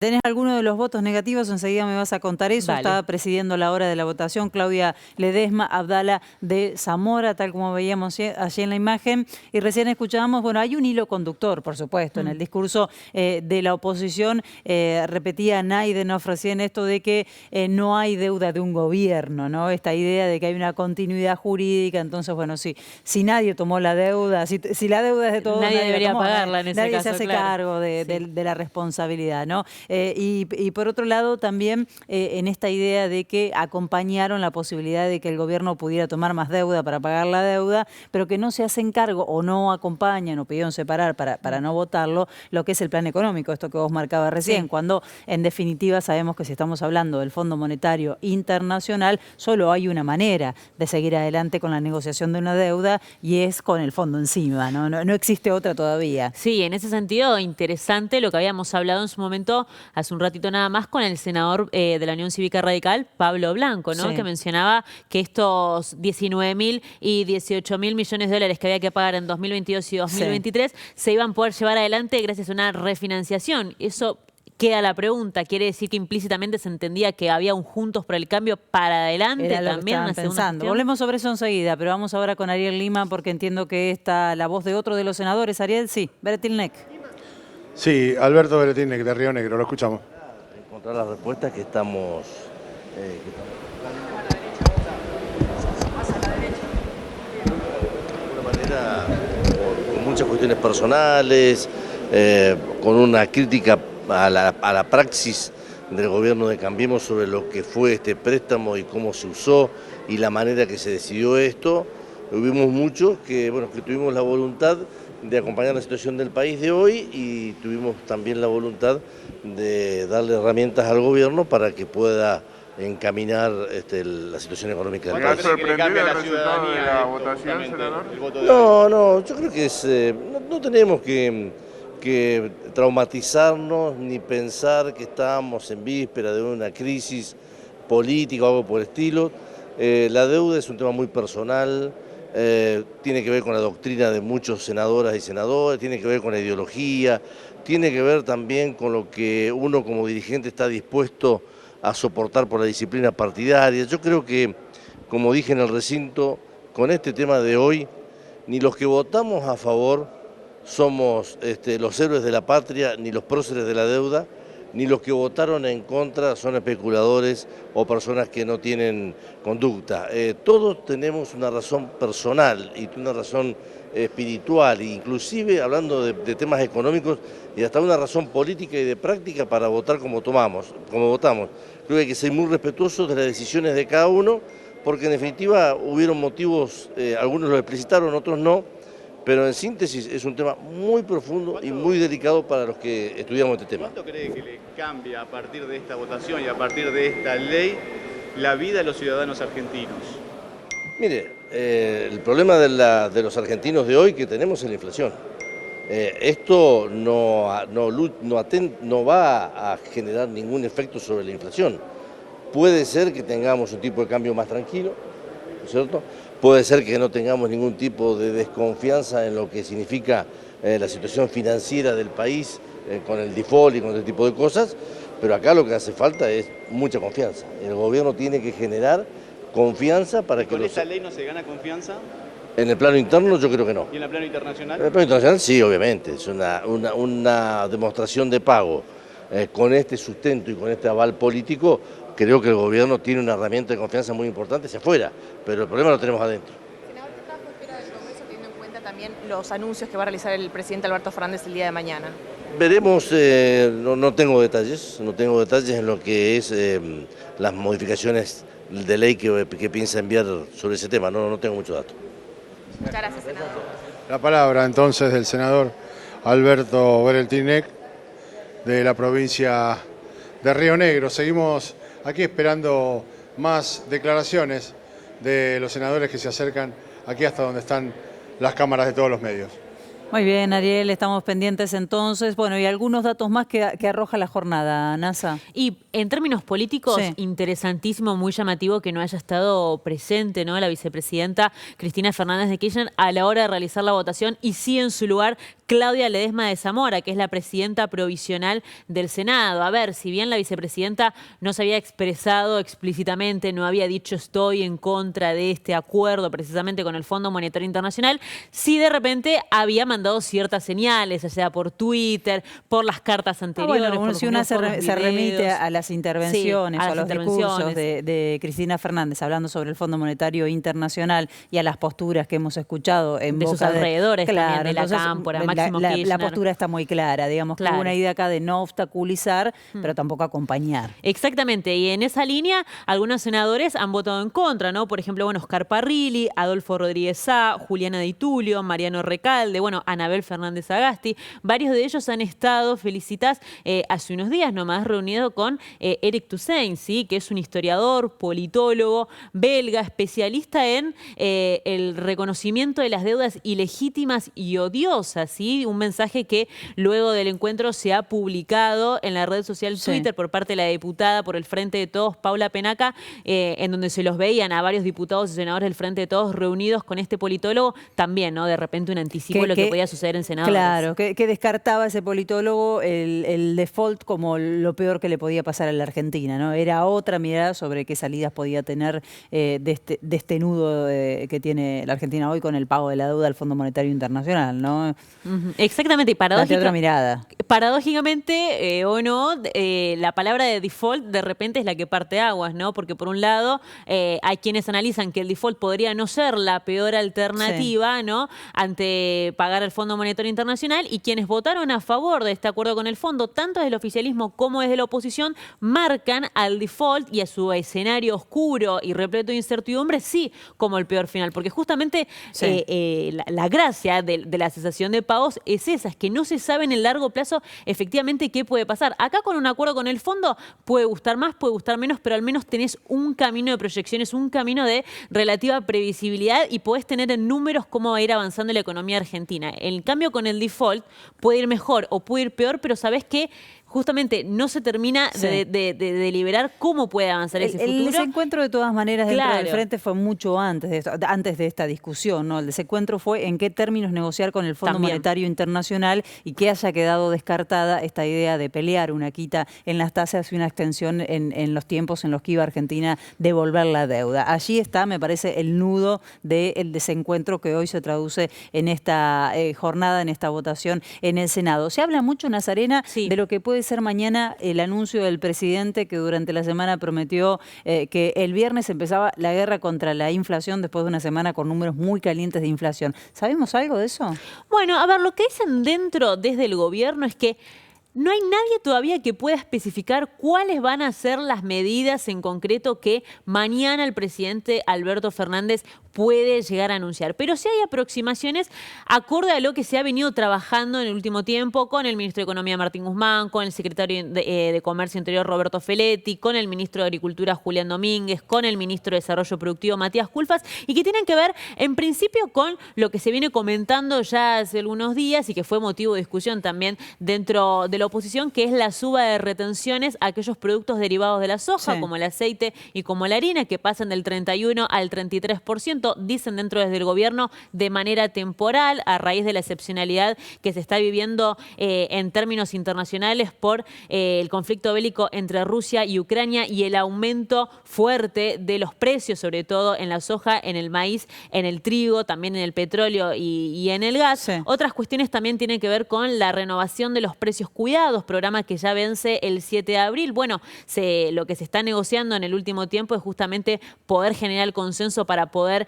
¿Tenés alguno de los votos negativos? Enseguida me vas a contar eso. Dale. Estaba presidiendo la hora de la votación Claudia Ledesma, Abdala de Zamora, tal como veíamos allí en la imagen. Y recién escuchábamos, bueno, hay un hilo conductor, por supuesto, en el discurso de la oposición. Repetía Naiden, ofrecían esto de que no hay deuda de un gobierno, ¿no? Esta idea de que hay una continuidad jurídica. Entonces, bueno, si nadie tomó la deuda, si la deuda es de todos, Nadie nadie debería la tomó, pagarla en ese nadie caso, se hace claro. cargo de la responsabilidad, ¿no? Y por otro lado también en esta idea de que acompañaron la posibilidad de que el gobierno pudiera tomar más deuda para pagar la deuda, pero que no se hacen cargo o no acompañan o pidieron separar para no votarlo, lo que es el plan económico, esto que vos marcabas recién, cuando en definitiva sabemos que si estamos hablando del Fondo Monetario Internacional, solo hay una manera de seguir adelante con la negociación de una deuda y es con el fondo encima, no existe otra todavía. Sí, en ese sentido, interesante lo que habíamos hablado en su momento, hace un ratito nada más, con el senador de la Unión Cívica Radical, Pablo Blanco, ¿no? Sí. Que mencionaba que estos 19.000 y 18.000 millones de dólares que había que pagar en 2022 y 2023 se iban a poder llevar adelante gracias a una refinanciación. Eso queda la pregunta, ¿quiere decir que implícitamente se entendía que había un Juntos por el Cambio para adelante? Era lo que También estaban una segunda pensando. gestión. Volvemos sobre eso enseguida, pero vamos ahora con Ariel Lima porque entiendo que está la voz de otro de los senadores. Ariel, sí, Beretilnec. Sí, Alberto Beretilnec, de Río Negro, lo escuchamos. Encontrar las respuestas que estamos de alguna manera con muchas cuestiones personales, con una crítica a la praxis del gobierno de Cambiemos sobre lo que fue este préstamo y cómo se usó y la manera que se decidió esto. Hubimos muchos que tuvimos la voluntad de acompañar la situación del país de hoy y tuvimos también la voluntad de darle herramientas al gobierno para que pueda encaminar la situación económica del país. ¿Le cambia la ciudadanía de la votación, senador? No, yo creo que no tenemos que traumatizarnos ni pensar que estamos en víspera de una crisis política o algo por el estilo. La deuda es un tema muy personal. Tiene que ver con la doctrina de muchos senadoras y senadores, tiene que ver con la ideología, tiene que ver también con lo que uno como dirigente está dispuesto a soportar por la disciplina partidaria. Yo creo que, como dije en el recinto, con este tema de hoy, ni los que votamos a favor somos los héroes de la patria, ni los próceres de la deuda, ni los que votaron en contra son especuladores o personas que no tienen conducta. Todos tenemos una razón personal y una razón espiritual, inclusive hablando de temas económicos y hasta una razón política y de práctica para votar como votamos. Creo que hay que ser muy respetuosos de las decisiones de cada uno, porque en definitiva hubieron motivos, algunos lo explicitaron, otros no, pero en síntesis es un tema muy profundo y muy delicado para los que estudiamos este tema. ¿Cuánto cree que le cambia a partir de esta votación y a partir de esta ley la vida de los ciudadanos argentinos? Mire, el problema de los argentinos de hoy que tenemos es la inflación. Esto no va a generar ningún efecto sobre la inflación. Puede ser que tengamos un tipo de cambio más tranquilo, ¿no es cierto? Puede ser que no tengamos ningún tipo de desconfianza en lo que significa la situación financiera del país con el default y con este tipo de cosas, pero acá lo que hace falta es mucha confianza. El gobierno tiene que generar confianza para que... ¿Con esta ley no se gana confianza? En el plano interno yo creo que no. ¿Y en el plano internacional? En el plano internacional sí, obviamente, es una demostración de pago. Con este sustento y con este aval político, creo que el gobierno tiene una herramienta de confianza muy importante hacia afuera, pero el problema lo tenemos adentro. Senador, ¿qué trabajo espera del Congreso teniendo en cuenta también los anuncios que va a realizar el presidente Alberto Fernández el día de mañana? Veremos, no tengo detalles en lo que es las modificaciones de ley que piensa enviar sobre ese tema, no tengo mucho dato. Muchas gracias, senador. La palabra entonces del senador Alberto Beretilnec, de la provincia de Río Negro. Seguimos aquí esperando más declaraciones de los senadores que se acercan aquí hasta donde están las cámaras de todos los medios. Muy bien, Ariel, estamos pendientes entonces. Bueno, y algunos datos más que arroja la jornada, NASA. Y en términos políticos, Sí. interesantísimo, muy llamativo que no haya estado presente, ¿no?, la vicepresidenta Cristina Fernández de Kirchner a la hora de realizar la votación y sí en su lugar Claudia Ledesma de Zamora, que es la presidenta provisional del Senado. A ver, si bien la vicepresidenta no se había expresado explícitamente, no había dicho estoy en contra de este acuerdo precisamente con el Fondo Monetario Internacional, sí de repente había mandado ciertas señales, ya sea por Twitter, por las cartas anteriores. Bueno, si uno se remite a las intervenciones, sí, a los discursos de Cristina Fernández hablando sobre el Fondo Monetario Internacional y a las posturas que hemos escuchado en de boca sus alrededores también, de la entonces, Cámpora, Máximo la Kirchner. postura está muy clara, digamos que hubo una idea acá de no obstaculizar, pero tampoco acompañar. Exactamente, y en esa línea algunos senadores han votado en contra, ¿no? Por ejemplo, bueno, Oscar Parrilli, Adolfo Rodríguez Sá, Juliana Di Tulio, Mariano Recalde, bueno, Anabel Fernández Agasti, varios de ellos han estado, felicitas, hace unos días nomás reunido con Eric Toussaint, ¿sí? Que es un historiador, politólogo, belga, especialista en el reconocimiento de las deudas ilegítimas y odiosas, ¿sí? Un mensaje que luego del encuentro se ha publicado en la red social Twitter por parte de la diputada por el Frente de Todos, Paula Penaca, en donde se los veían a varios diputados y senadores del Frente de Todos reunidos con este politólogo, también, ¿no? De repente un anticipo de lo que podía suceder en Senado. Claro, que descartaba ese politólogo el default como lo peor que le podía pasar a la Argentina, ¿no? Era otra mirada sobre qué salidas podía tener de este nudo que tiene la Argentina hoy con el pago de la deuda al Fondo Monetario Internacional, ¿no? Exactamente, y otra mirada. Paradójicamente o no, la palabra de default de repente es la que parte aguas, ¿no? Porque por un lado hay quienes analizan que el default podría no ser la peor alternativa, ¿no? Ante pagar al Fondo Monetario Internacional, y quienes votaron a favor de este acuerdo con el fondo, tanto desde el oficialismo como desde la oposición, marcan al default y a su escenario oscuro y repleto de incertidumbre, sí, como el peor final, porque justamente la gracia de la cesación de pagos es esa, es que no se sabe en el largo plazo efectivamente qué puede pasar. Acá con un acuerdo con el fondo puede gustar más, puede gustar menos, pero al menos tenés un camino de proyecciones, un camino de relativa previsibilidad y podés tener en números cómo va a ir avanzando la economía argentina. En cambio, con el default puede ir mejor o puede ir peor, pero sabés que justamente no se termina de deliberar cómo puede avanzar ese futuro. El desencuentro, de todas maneras, dentro del Frente fue mucho antes de esta discusión, ¿no? El desencuentro fue en qué términos negociar con el Fondo Monetario Internacional y que haya quedado descartada esta idea de pelear una quita en las tasas y una extensión en los tiempos en los que iba Argentina devolver la deuda. Allí está, me parece, el nudo del desencuentro que hoy se traduce en esta jornada, en esta votación en el Senado. Se habla mucho, Nazarena, de lo que puede ser mañana el anuncio del presidente que durante la semana prometió que el viernes empezaba la guerra contra la inflación después de una semana con números muy calientes de inflación. ¿Sabemos algo de eso? Bueno, a ver, lo que dicen dentro desde el gobierno es que no hay nadie todavía que pueda especificar cuáles van a ser las medidas en concreto que mañana el presidente Alberto Fernández puede llegar a anunciar. Pero sí hay aproximaciones acorde a lo que se ha venido trabajando en el último tiempo con el ministro de Economía Martín Guzmán, con el secretario de Comercio Interior Roberto Feletti, con el ministro de Agricultura Julián Domínguez, con el ministro de Desarrollo Productivo Matías Culfas, y que tienen que ver en principio con lo que se viene comentando ya hace algunos días y que fue motivo de discusión también dentro de la oposición, que es la suba de retenciones a aquellos productos derivados de la soja, como el aceite y como la harina, que pasan del 31 al 33%. Dicen dentro desde el gobierno de manera temporal a raíz de la excepcionalidad que se está viviendo en términos internacionales por el conflicto bélico entre Rusia y Ucrania y el aumento fuerte de los precios, sobre todo en la soja, en el maíz, en el trigo, también en el petróleo y en el gas. Otras cuestiones también tienen que ver con la renovación de los precios cuidados, programa que ya vence el 7 de abril. Bueno, lo que se está negociando en el último tiempo es justamente poder generar el consenso para poder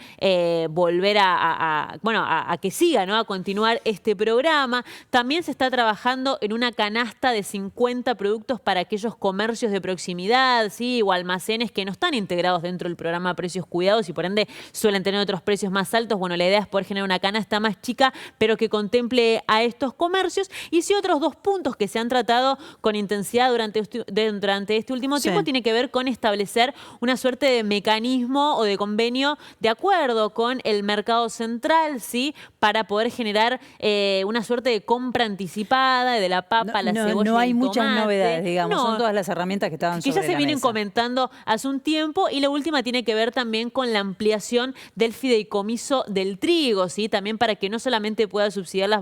volver a que siga, ¿no? A continuar este programa. También se está trabajando en una canasta de 50 productos para aquellos comercios de proximidad, ¿sí? O almacenes que no están integrados dentro del programa Precios Cuidados y por ende suelen tener otros precios más altos. Bueno, la idea es poder generar una canasta más chica, pero que contemple a estos comercios. Y sí, otros dos puntos que se se han tratado con intensidad durante este último tiempo tiene que ver con establecer una suerte de mecanismo o de convenio de acuerdo con el mercado central, ¿sí? Para poder generar una suerte de compra anticipada de la papa, la cebolla no hay y el muchas tomate. novedades, digamos, No, son todas las herramientas que estaban que sobre ya se la vienen mesa. comentando hace un tiempo, y la última tiene que ver también con la ampliación del fideicomiso del trigo, ¿sí? También para que no solamente pueda subsidiar las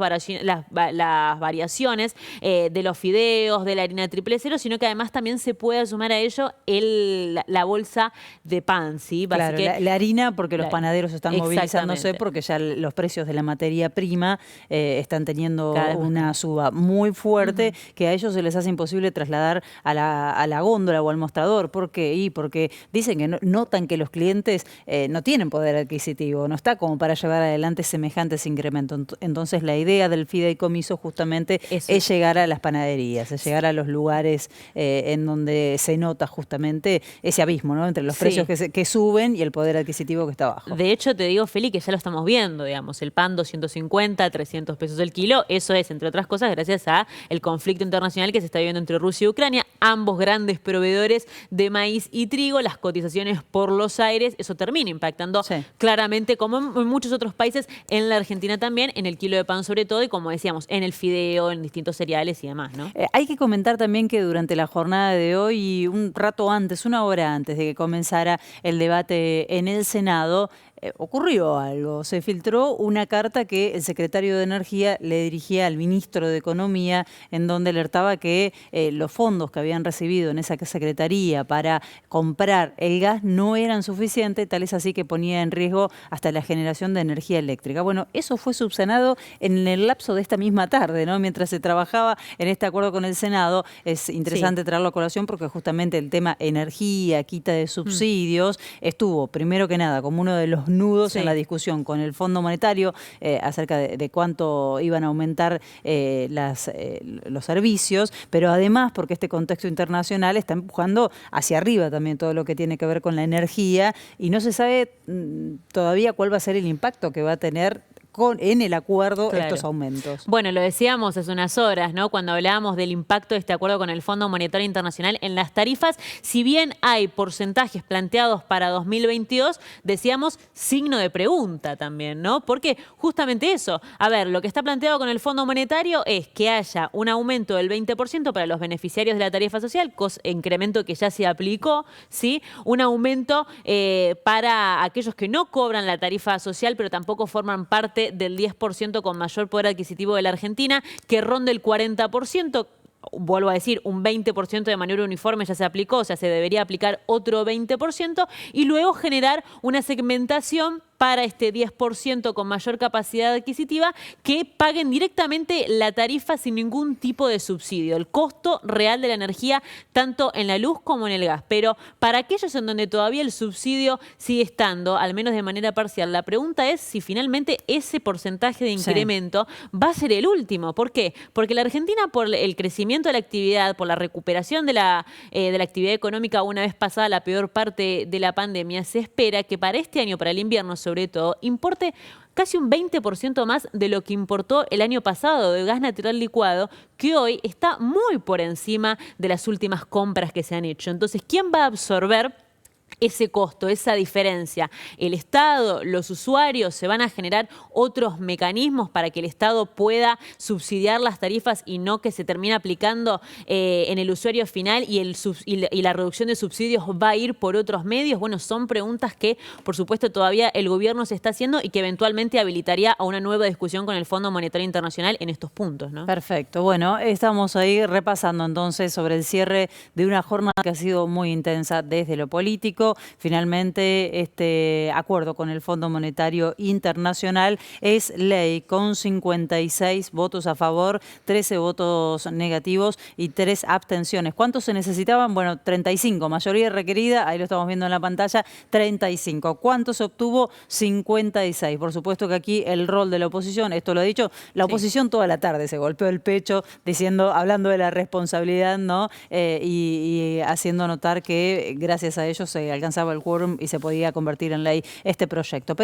variaciones de los fideos, de la harina triple cero, sino que además también se pueda sumar a ello la bolsa de pan, ¿sí? Claro, la harina, porque los panaderos están movilizándose Exactamente. porque ya los precios de la materia prima están teniendo Cada vez más una suba muy fuerte que a ellos se les hace imposible trasladar a la góndola o al mostrador. ¿Por qué? Porque dicen que notan que los clientes no tienen poder adquisitivo, no está como para llevar adelante semejantes incrementos. Entonces la idea del fideicomiso justamente es llegar a las panaderías, es llegar a los lugares en donde se nota justamente ese abismo, ¿no? Entre los precios que suben y el poder adquisitivo que está bajo. De hecho, te digo, Feli, que ya lo estamos viendo, digamos, el pan 250, 300 pesos el kilo, eso es, entre otras cosas, gracias a el conflicto internacional que se está viviendo entre Rusia y Ucrania, ambos grandes proveedores de maíz y trigo, las cotizaciones por los aires, eso termina impactando claramente, como en muchos otros países, en la Argentina también, en el kilo de pan sobre todo, y como decíamos, en el fideo, en distintos cereales y demás, ¿no? Hay que comentar también que durante la jornada de hoy, un rato antes, una hora antes de que comenzara el debate en el Senado, ocurrió algo. Se filtró una carta que el secretario de Energía le dirigía al ministro de Economía, en donde alertaba que los fondos que habían recibido en esa secretaría para comprar el gas no eran suficientes, tal es así que ponía en riesgo hasta la generación de energía eléctrica. Bueno, eso fue subsanado en el lapso de esta misma tarde, ¿no? Mientras se trabajaba en este acuerdo con el Senado. Es interesante traerlo a colación porque justamente el tema energía, quita de subsidios, estuvo primero que nada como uno de los nudos en la discusión con el Fondo Monetario acerca de cuánto iban a aumentar los servicios, pero además porque este contexto internacional está empujando hacia arriba también todo lo que tiene que ver con la energía y no se sabe todavía cuál va a ser el impacto que va a tener en el acuerdo estos aumentos. Bueno, lo decíamos hace unas horas, ¿no? Cuando hablábamos del impacto de este acuerdo con el Fondo Monetario Internacional en las tarifas, si bien hay porcentajes planteados para 2022, decíamos signo de pregunta también, ¿no? Porque justamente eso, a ver, lo que está planteado con el Fondo Monetario es que haya un aumento del 20% para los beneficiarios de la tarifa social, incremento que ya se aplicó, ¿sí? Un aumento para aquellos que no cobran la tarifa social, pero tampoco forman parte del 10% con mayor poder adquisitivo de la Argentina, que ronde el 40%. Vuelvo a decir, un 20% de manera uniforme ya se aplicó, o sea, se debería aplicar otro 20%, y luego generar una segmentación para este 10% con mayor capacidad adquisitiva que paguen directamente la tarifa sin ningún tipo de subsidio, el costo real de la energía tanto en la luz como en el gas. Pero para aquellos en donde todavía el subsidio sigue estando, al menos de manera parcial, la pregunta es si finalmente ese porcentaje de incremento va a ser el último. ¿Por qué? Porque la Argentina, por el crecimiento de la actividad, por la recuperación de la actividad económica una vez pasada la peor parte de la pandemia, se espera que para este año, para el invierno sobre todo, importe casi un 20% más de lo que importó el año pasado de gas natural licuado, que hoy está muy por encima de las últimas compras que se han hecho. Entonces, ¿quién va a absorber ese costo, esa diferencia? El Estado, los usuarios, se van a generar otros mecanismos para que el Estado pueda subsidiar las tarifas y no que se termine aplicando en el usuario final y la reducción de subsidios va a ir por otros medios. Bueno, son preguntas que, por supuesto, todavía el gobierno se está haciendo y que eventualmente habilitaría a una nueva discusión con el Fondo Monetario Internacional en estos puntos, ¿no? Perfecto. Bueno, estamos ahí repasando entonces sobre el cierre de una jornada que ha sido muy intensa desde lo político. Finalmente, este acuerdo con el Fondo Monetario Internacional es ley con 56 votos a favor, 13 votos negativos y 3 abstenciones. ¿Cuántos se necesitaban? Bueno, 35. Mayoría requerida, ahí lo estamos viendo en la pantalla, 35. ¿Cuántos se obtuvo? 56. Por supuesto que aquí el rol de la oposición, esto lo ha dicho, la oposición toda la tarde se golpeó el pecho hablando de la responsabilidad, ¿no? Y haciendo notar que gracias a ellos se alcanzaba el quórum y se podía convertir en ley este proyecto. Pero